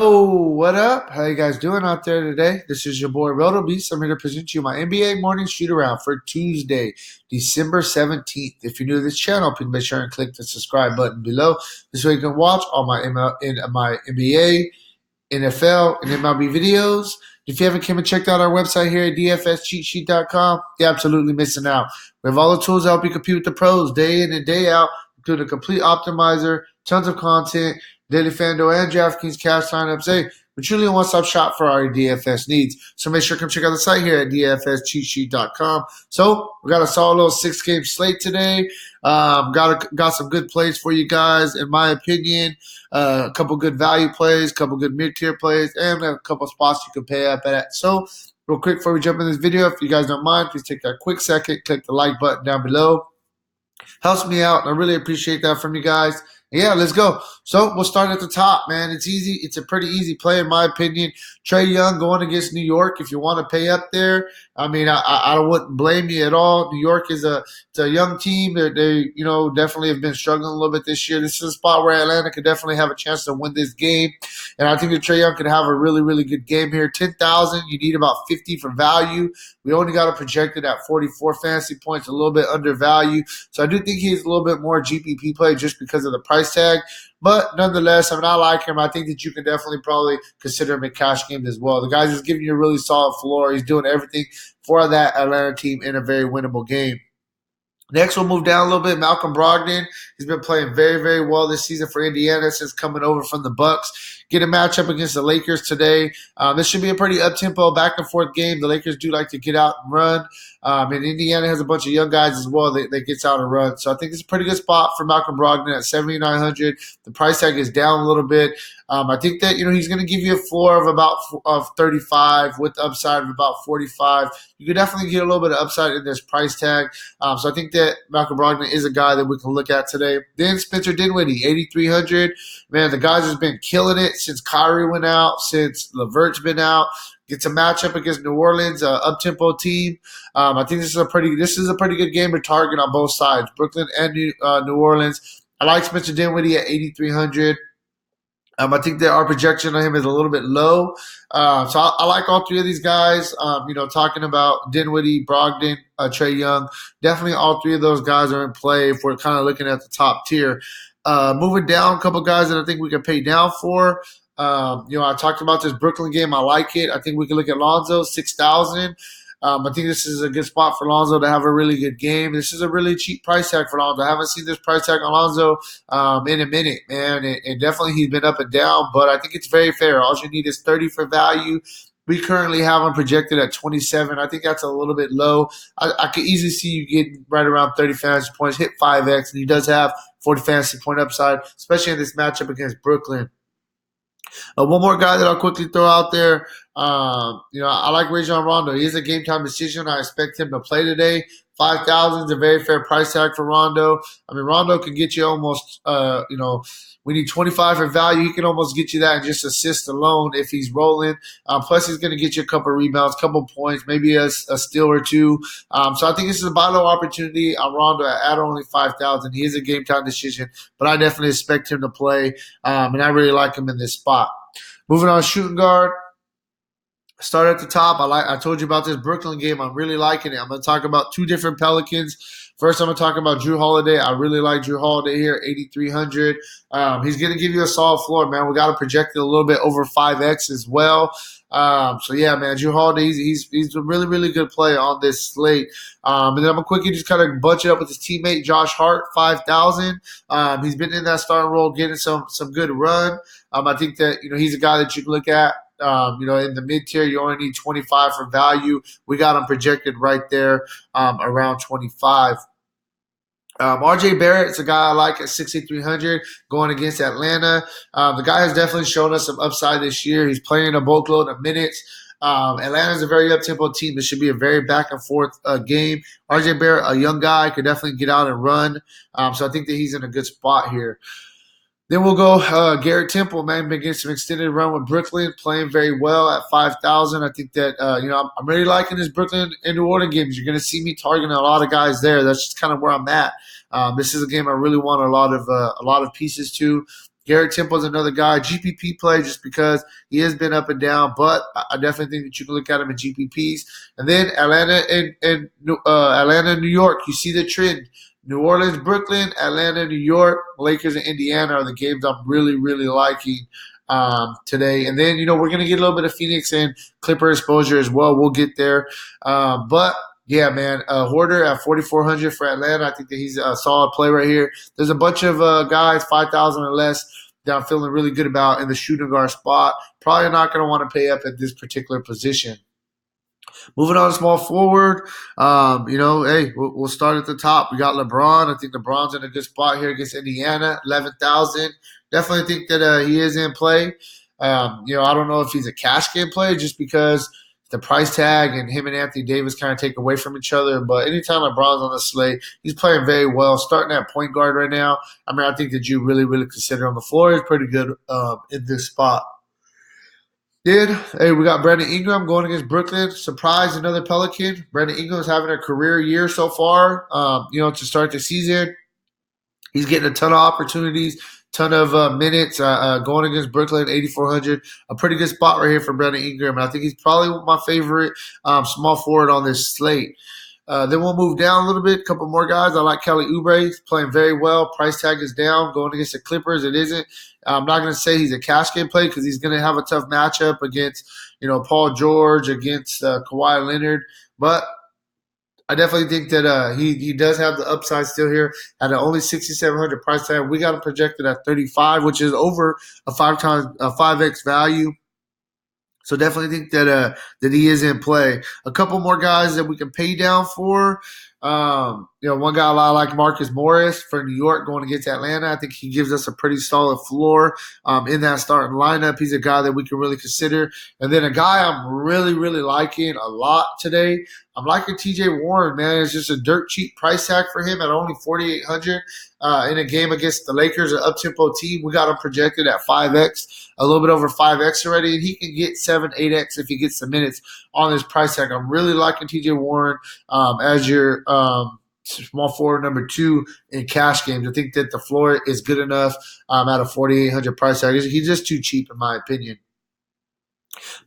Oh, what up? How you guys doing out there today? This is your boy Roto Beast. I'm here to present you my NBA morning shoot around for Tuesday, December 17th. If you're new to this channel, please make sure and click the subscribe button below. This way you can watch all my my NBA, NFL, and MLB videos. If you haven't come and checked out our website here at dfscheatsheet.com, you're absolutely missing out. We have all the tools to help you compete with the pros day in and day out, including a complete optimizer, tons of content, daily Fanduel and Draftkings cash signups. Hey, we're truly a one-stop shop for our DFS needs. So make sure to come check out the site here at dfscheatsheet.com. So we got a solid little 6-game slate today. Got some good plays for you guys, in my opinion. A couple good value plays, a couple good mid-tier plays, and a couple spots you can pay up at. So real quick before we jump in this video, if you guys don't mind, please take that quick second, click the like button down below. Helps me out, and I really appreciate that from you guys. Yeah, let's go. So we'll start at the top, man. It's easy. It's a pretty easy play, in my opinion. Trae Young going against New York. If you want to pay up there, I mean, I wouldn't blame you at all. New York is a young team. They definitely have been struggling a little bit this year. This is a spot where Atlanta could definitely have a chance to win this game, and I think that Trae Young could have a really, really good game here. 10,000. You need about 50 for value. We only got it projected at 44 fantasy points, a little bit undervalued. So I do think he's a little bit more GPP play just because of the price tag. But nonetheless, I mean, I like him. I think that you can definitely probably consider him in cash games as well. The guy's just giving you a really solid floor. He's doing everything for that Atlanta team in a very winnable game. Next, we'll move down a little bit. Malcolm Brogdon. He's been playing very, very well this season for Indiana since coming over from the Bucks. Get a matchup against the Lakers today. This should be a pretty up-tempo, back-and-forth game. The Lakers do like to get out and run. And Indiana has a bunch of young guys as well that gets out and run. So I think it's a pretty good spot for Malcolm Brogdon at 7,900. The price tag is down a little bit. I think that he's going to give you a floor of 35 with upside of about 45. You could definitely get a little bit of upside in this price tag. So I think that Malcolm Brogdon is a guy that we can look at today. Then Spencer Dinwiddie, 8,300. Man, the guy's just been killing it since Kyrie went out, since LeVert's been out. Gets a matchup against New Orleans, up-tempo team. I think this is a pretty good game to target on both sides, Brooklyn and New Orleans. I like Spencer Dinwiddie at 8,300. I think that our projection on him is a little bit low. So I like all three of these guys. Talking about Dinwiddie, Brogdon, Trae Young. Definitely all three of those guys are in play if we're kind of looking at the top tier. Moving down, a couple guys that I think we can pay down for. I talked about this Brooklyn game. I like it. I think we can look at Lonzo, 6,000. I think this is a good spot for Lonzo to have a really good game. This is a really cheap price tag for Lonzo. I haven't seen this price tag on Lonzo in a minute, man. And definitely he's been up and down, but I think it's very fair. All you need is 30 for value. We currently have him projected at 27. I think that's a little bit low. I could easily see you getting right around 30 fantasy points, hit 5X, and he does have 40 fantasy point upside, especially in this matchup against Brooklyn. One more guy that I'll quickly throw out there. I like Rajon Rondo. He is a game time decision. I expect him to play today. 5,000 is a very fair price tag for Rondo. I mean, Rondo can get you almost, we need 25 for value. He can almost get you that in just assists alone if he's rolling. Plus, he's going to get you a couple of rebounds, couple of points, maybe a steal or two. So I think this is a buy low opportunity on Rondo at only 5,000. He is a game time decision, but I definitely expect him to play, and I really like him in this spot. Moving on, shooting guard. Start at the top. I told you about this Brooklyn game. I'm really liking it. I'm going to talk about two different Pelicans. First, I'm going to talk about Drew Holiday. I really like Drew Holiday here, 8,300. He's going to give you a solid floor, man. We got to project it a little bit over 5X as well. So yeah, man, Drew Holiday, he's a really, really good play on this slate. And then I'm gonna quickly just kind of bunch it up with his teammate Josh Hart, 5,000. He's been in that starting role, getting some good run. I think that he's a guy that you can look at. In the mid tier, you only need 25 for value. We got him projected right there, around 25. RJ Barrett's a guy I like at 6,300 going against Atlanta. The guy has definitely shown us some upside this year. He's playing a boatload of minutes. Atlanta's a very up-tempo team. This should be a very back-and-forth game. RJ Barrett, a young guy, could definitely get out and run. So I think that he's in a good spot here. Then we'll go Garrett Temple, man, been getting some extended run with Brooklyn, playing very well at 5,000. I think that, I'm really liking this Brooklyn and New Orleans games. You're going to see me targeting a lot of guys there. That's just kind of where I'm at. This is a game I really want a lot of pieces to. Garrett Temple's another guy. GPP play just because he has been up and down, but I definitely think that you can look at him in GPPs. And then Atlanta and Atlanta, New York. You see the trend. New Orleans, Brooklyn, Atlanta, New York, Lakers, and Indiana are the games I'm really, really liking today. And then, we're going to get a little bit of Phoenix and Clipper exposure as well. We'll get there. But yeah, man, Hoarder at 4,400 for Atlanta. I think that he's a solid play right here. There's a bunch of guys, 5,000 or less, that I'm feeling really good about in the shooting guard spot. Probably not going to want to pay up at this particular position. Moving on to small forward, hey, we'll start at the top. We got LeBron. I think LeBron's in a good spot here against Indiana, 11,000. Definitely think that he is in play. I don't know if he's a cash game play just because the price tag and him and Anthony Davis kind of take away from each other. But anytime LeBron's on the slate, he's playing very well. Starting at point guard right now, I think that you really, really consider on the floor is pretty good in this spot. Hey, we got Brandon Ingram going against Brooklyn. Surprise, another Pelican. Brandon Ingram's having a career year so far, to start the season. He's getting a ton of opportunities, ton of minutes going against Brooklyn, 8,400. A pretty good spot right here for Brandon Ingram. And I think he's probably my favorite small forward on this slate. Then we'll move down a little bit. A couple more guys. I like Kelly Oubre. He's playing very well. Price tag is down. Going against the Clippers, it isn't. I'm not going to say he's a cash game play because he's going to have a tough matchup against, Paul George, against Kawhi Leonard. But I definitely think that he does have the upside still here at only 6,700 price tag. We got him projected at 35, which is over a 5x value. So definitely think that he is in play. A couple more guys that we can pay down for. One guy I like, Marcus Morris for New York going against Atlanta. I think he gives us a pretty solid floor in that starting lineup. He's a guy that we can really consider. And then a guy I'm really, really liking a lot today. I'm liking TJ Warren, man. It's just a dirt cheap price tag for him at only 4,800 in a game against the Lakers, an up-tempo team. We got him projected at 5x, a little bit over 5x already, and he can get 7, 8x if he gets the minutes on this price tag. I'm really liking TJ Warren as your small forward number 2 in cash games. I think that the floor is good enough at a 4,800 price tag. He's just too cheap, in my opinion.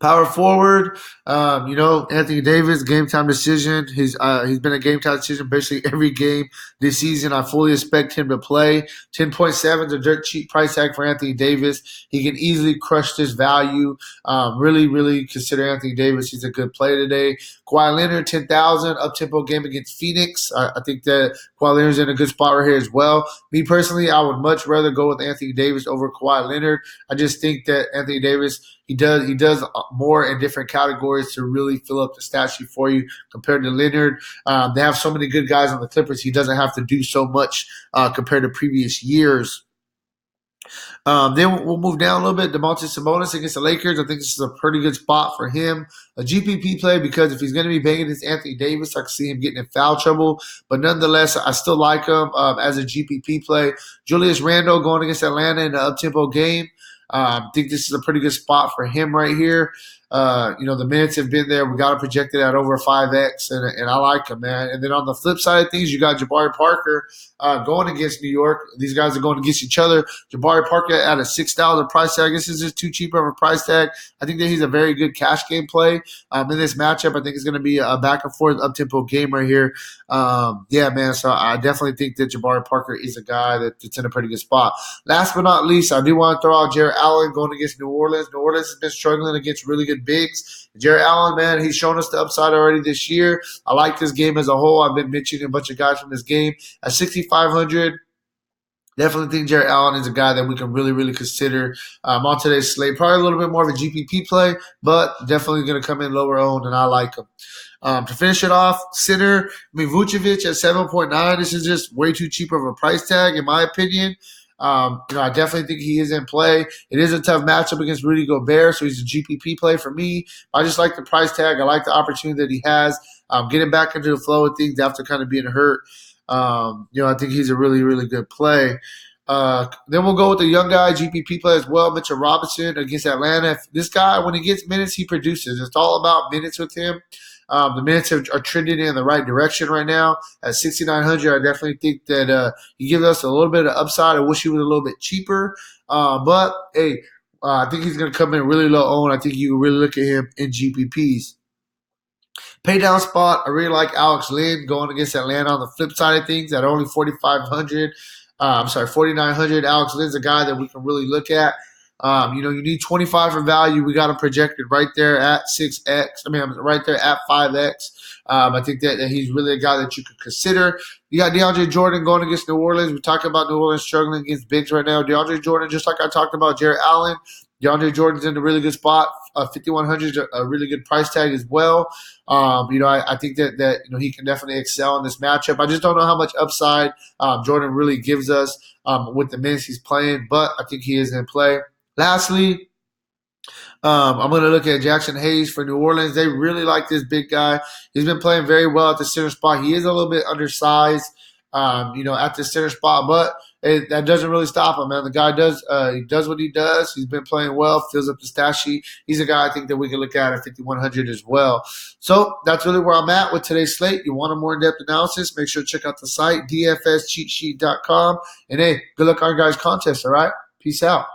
Power forward, Anthony Davis, game time decision. He's been a game time decision basically every game this season. I fully expect him to play. 10.7 is a dirt cheap price tag for Anthony Davis. He can easily crush this value. Really, really consider Anthony Davis. He's a good play today. Kawhi Leonard, 10,000, up-tempo game against Phoenix. I think that Kawhi Leonard's in a good spot right here as well. Me personally, I would much rather go with Anthony Davis over Kawhi Leonard. I just think that Anthony Davis, he does more in different categories to really fill up the stat sheet for you compared to Leonard. They have so many good guys on the Clippers. He doesn't have to do so much compared to previous years. Then we'll move down a little bit. Domantas Sabonis against the Lakers. I think this is a pretty good spot for him. A GPP play because if he's going to be banging against Anthony Davis, I can see him getting in foul trouble. But nonetheless, I still like him as a GPP play. Julius Randle going against Atlanta in an up-tempo game. I think this is a pretty good spot for him right here. The minutes have been there. We got it projected at over 5x, and I like him, man. And then on the flip side of things, you got Jabari Parker going against New York. These guys are going against each other. Jabari Parker at a $6 price tag. This is just too cheap of a price tag. I think that he's a very good cash game play in this matchup. I think it's going to be a back and forth up-tempo game right here. Man, so I definitely think that Jabari Parker is a guy that's in a pretty good spot. Last but not least, I do want to throw out Jarrett Allen going against New Orleans. New Orleans has been struggling against really good bigs. Jarrett Allen, man, he's shown us the upside already this year. I like this game as a whole. I've been mentioning a bunch of guys from this game. At 6,500, definitely think Jarrett Allen is a guy that we can really, really consider on today's slate. Probably a little bit more of a GPP play, but definitely going to come in lower owned, and I like him. To finish it off, center, Vucevic at 7.9. This is just way too cheap of a price tag, in my opinion. I definitely think he is in play. It is a tough matchup against Rudy Gobert, so he's a GPP play for me. I just like the price tag. I like the opportunity that he has. Getting back into the flow of things after kind of being hurt. I think he's a really, really good play. Then we'll go with the young guy, GPP play as well, Mitchell Robinson against Atlanta. This guy, when he gets minutes, he produces. It's all about minutes with him. The minutes are trending in the right direction right now. At 6,900, I definitely think that he gives us a little bit of upside. I wish he was a little bit cheaper. But hey, I think he's going to come in really low owned. I think you can really look at him in GPPs. Pay down spot, I really like Alex Lynn going against Atlanta on the flip side of things at only 4,500. I'm sorry, 4,900. Alex Lynn's a guy that we can really look at. You need 25 for value. We got him projected right there at 6x. Right there at 5x. I think that he's really a guy that you could consider. You got DeAndre Jordan going against New Orleans. We talked about New Orleans struggling against bigs right now. DeAndre Jordan, just like I talked about Jarrett Allen, DeAndre Jordan's in a really good spot. 5,100 is a really good price tag as well. I think that he can definitely excel in this matchup. I just don't know how much upside Jordan really gives us with the minutes he's playing, but I think he is in play. Lastly, I'm going to look at Jackson Hayes for New Orleans. They really like this big guy. He's been playing very well at the center spot. He is a little bit undersized, at the center spot, but that doesn't really stop him, man. The guy does what he does. He's been playing well, fills up the stat sheet. He's a guy I think that we can look at 5,100 as well. So that's really where I'm at with today's slate. You want a more in-depth analysis, make sure to check out the site, dfscheatsheet.com. And hey, good luck on your guys' contest, all right? Peace out.